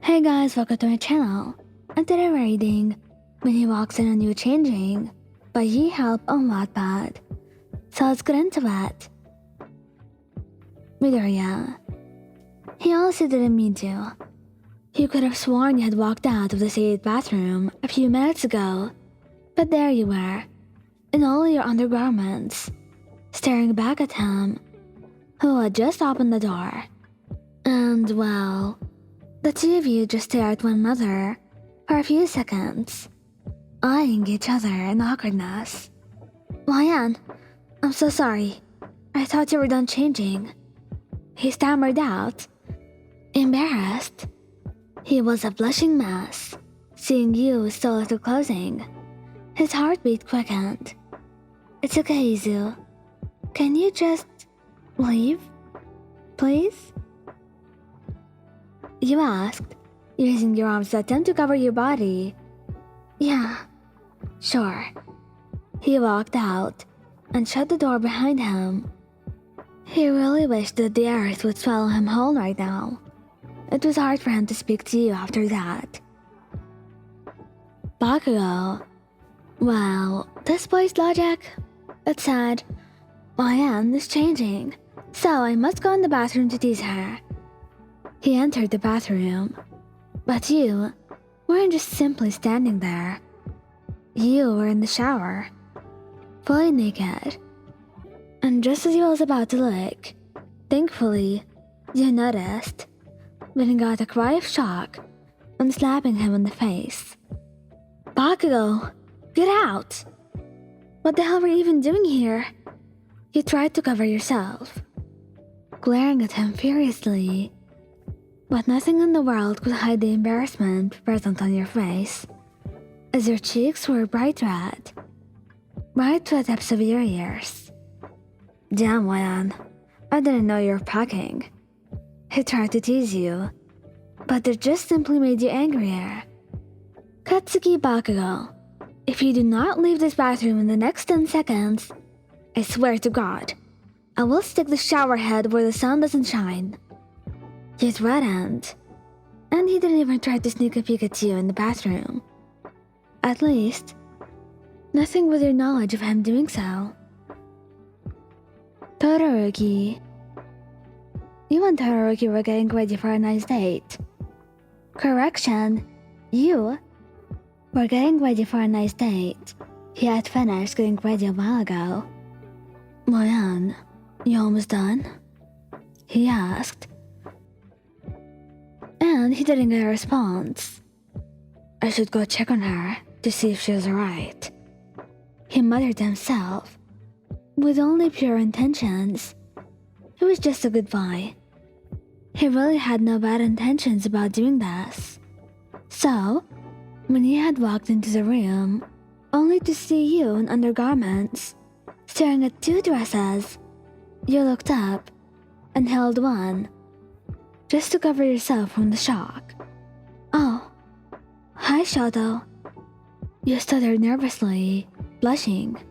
Hey guys, welcome to my channel. And today we're reading When He Walks in a New Changing by Ye Help on Wattpad. So let's get into it. Midoriya. He honestly didn't mean to. He could have sworn you had walked out of the shaded bathroom a few minutes ago. But there you were, in all your undergarments, staring back at him, who had just opened the door. And well, the two of you just stared at one another for a few seconds, eyeing each other in awkwardness. Ryan, I'm so sorry. I thought you were done changing. He stammered out, embarrassed. He was a blushing mess, seeing you with so little clothing. His heartbeat quickened. It's okay, Izu. Can you just leave, please? You asked, using your arms to attempt to cover your body. Yeah, sure. He walked out and shut the door behind him. He really wished that the earth would swallow him whole right now. It was hard for him to speak to you after that. Bakugou. Well, this boy's logic. It said, Ryan is changing, so I must go in the bathroom to tease her. He entered the bathroom, but you weren't just simply standing there. You were in the shower, fully naked. And just as he was about to look, thankfully, you noticed, letting out a cry of shock and slapping him in the face. Bakugou, get out! What the hell were you even doing here? You tried to cover yourself, glaring at him furiously. But nothing in the world could hide the embarrassment present on your face, as your cheeks were bright red, right to the tips of your ears. Damn, Ryan, I didn't know you were packing. He tried to tease you, but it just simply made you angrier. Katsuki Bakugou, if you do not leave this bathroom in the next 10 seconds, I swear to God, I will stick the shower head where the sun doesn't shine. You threatened, and he didn't even try to sneak a peek at you in the bathroom. At least, nothing with your knowledge of him doing so. Todoroki. You and Todoroki were getting ready for a nice date. Correction, you were getting ready for a nice date. He had finished getting ready a while ago. Ryan, you almost done? He asked. And he didn't get a response. I should go check on her to see if she was alright. He muttered to himself, with only pure intentions. It was just a goodbye. He really had no bad intentions about doing this. So, when he had walked into the room, only to see you in undergarments, staring at two dresses, you looked up and held one, just to cover yourself from the shock. Oh, hi Shouto. You stuttered nervously, blushing.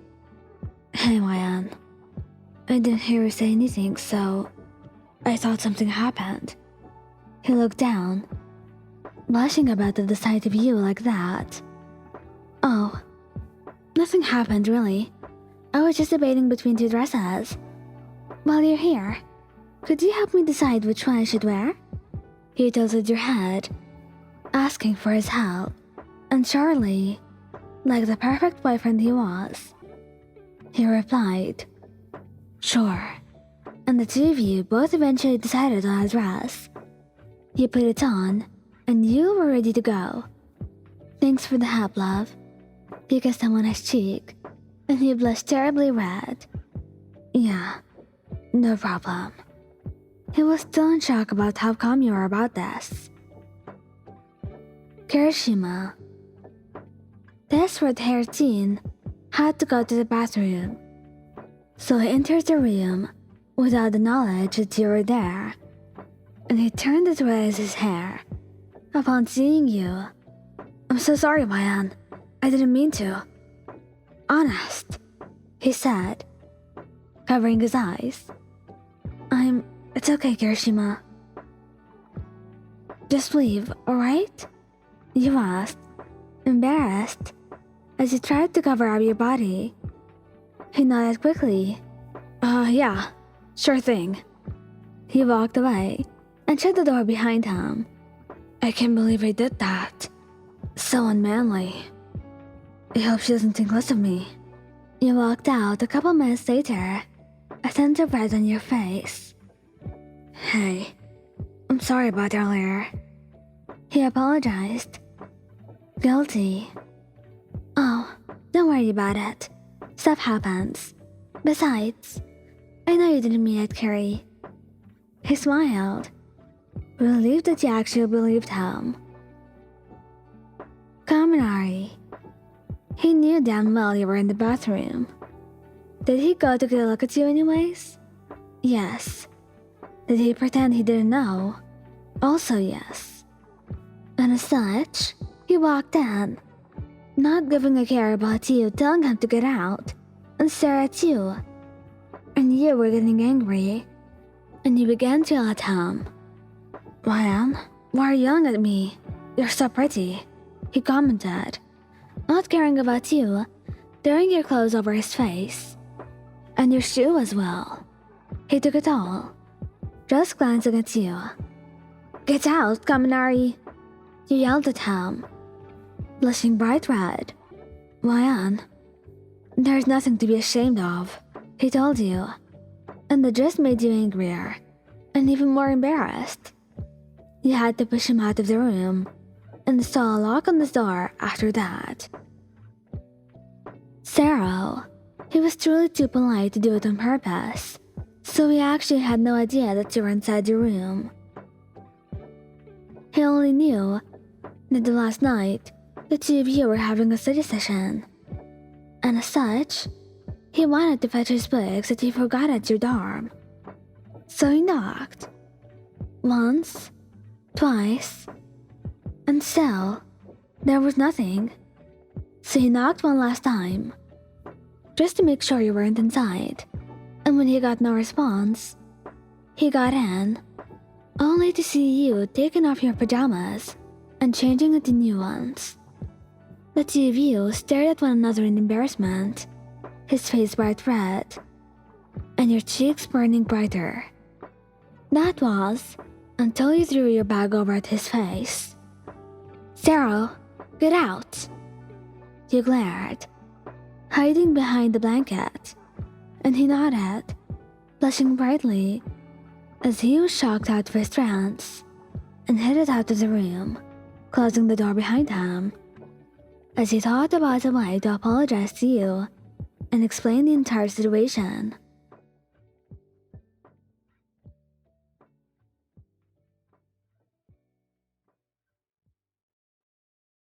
Hey Ryan, I didn't hear you say anything, so I thought something happened. He looked down, blushing about at the sight of you like that. Oh, nothing happened really. I was just debating between two dresses. While you're here, could you help me decide which one I should wear? You tilted your head, asking for his help, and surely, like the perfect boyfriend he was, he replied, Sure, and the two of you both eventually decided on a dress. You put it on, and you were ready to go. Thanks for the help, love. You kissed him on his cheek, and he blushed terribly red. Yeah, no problem. He was still in shock about how calm you were about this. Kirishima. This red-haired teen had to go to the bathroom, so he entered the room without the knowledge that you were there, and he turned to raise his hair upon seeing you. I'm so sorry, Ryan. I didn't mean to. Honest, he said, covering his eyes. It's okay, Kirishima. Just leave, alright? You asked, embarrassed, as you tried to cover up your body. He nodded quickly. Yeah, sure thing. He walked away and shut the door behind him. I can't believe I did that. So unmanly. I hope she doesn't think less of me. You walked out a couple minutes later, a sense of red on your face. Hey, I'm sorry about earlier. He apologized. Guilty. Oh, don't worry about it. Stuff happens. Besides, I know you didn't mean it, Carrie. He smiled, relieved that you actually believed him. Kaminari. He knew damn well you were in the bathroom. Did he go to get a look at you anyways? Yes. Did he pretend he didn't know? Also yes. And as such, he walked in, not giving a care about you telling him to get out and stare at you. And you were getting angry, and you began to yell at him. Ryan, why are you yelling at me? You're so pretty, he commented, not caring about you, throwing your clothes over his face. And your shoe as well. He took it all, just glancing at you. Get out, Kaminari! You yelled at him, blushing bright red. Ryan, there's nothing to be ashamed of, he told you, and that just made you angrier, and even more embarrassed. You had to push him out of the room, and install a lock on the door after that. Sero, he was truly too polite to do it on purpose, so he actually had no idea that you were inside the room. He only knew that the last night, the two of you were having a study session, and as such, he wanted to fetch his books that he forgot at your dorm. So he knocked. Once, twice, and still, there was nothing. So he knocked one last time, just to make sure you weren't inside, and when he got no response, he got in, only to see you taking off your pajamas and changing into new ones. The two of you stared at one another in embarrassment, his face bright red, and your cheeks burning brighter. That was until you threw your bag over at his face. Sero, get out! You glared, hiding behind the blanket, and he nodded, blushing brightly, as he was shocked out of his trance, and headed out of the room, closing the door behind him, as he thought about a way to apologize to you and explain the entire situation.